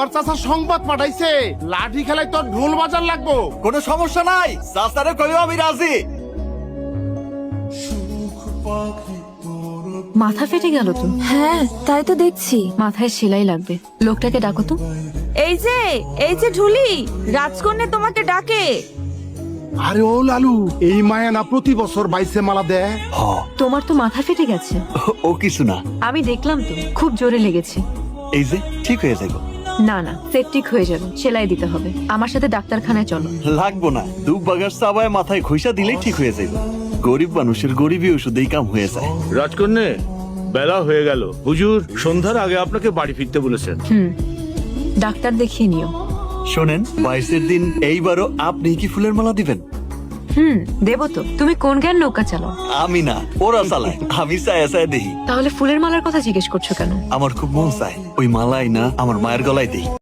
তোমার চাচা সংবাদ পাঠাইছে লাঠি খেলায় তোর ঢোল বাজার লাগবো। কোনো সমস্যা নাই, চাচারে কইও আমি রাজি। মাথা ফেটে গেল তো। হ্যাঁ তাই তো দেখছি। মাথায় সেলাই লাগবে, লোকটাকে ডাকো তো। এই যে ঢুলি, রাজকন্যা তোমাকে ডাকে। আরে ও লালু, এই মায়া না প্রতি বছর বাইসে মালা দেয়। হ, তোমার তো মাথা ফেটে গেছে। ও কিছু না, আমি দেখলাম তো, খুব জোরে লেগেছে। এই যে ঠিক হয়ে যাবে। না না, সেপটিক হয়ে যাবে, সেলাই দিতে হবে। আমার সাথে ডাক্তারখানায় চলো। লাগবো না, দুব বাগার চাবায় মাথায় ঘষা দিলেই ঠিক হয়ে যাবে। গরিব মানুষের গরিবই ওষুধেই কাম হয়ে যায়। রাজকন্যা, বেলা হয়ে গেল। হুজুর সন্ধ্যার আগে আপনাকে বাড়ি ফিরতে বলেছেন। ডাক্তার দেখিয়ে নিও। শোনেন, 22-এর দিন এইবারও আপনি কি ফুলের মালা দিবেন? দেবো তো। তুমি কোন জ্ঞান নৌকা চালাও? আমি না, ওরা চালায়, আমি চায়া চায়া দেখি। তাহলে ফুলের মালার কথা জিজ্ঞেস করছো কেন? আমার খুব মন চায় ওই মালাই না আমার মায়ের গলায় দেই।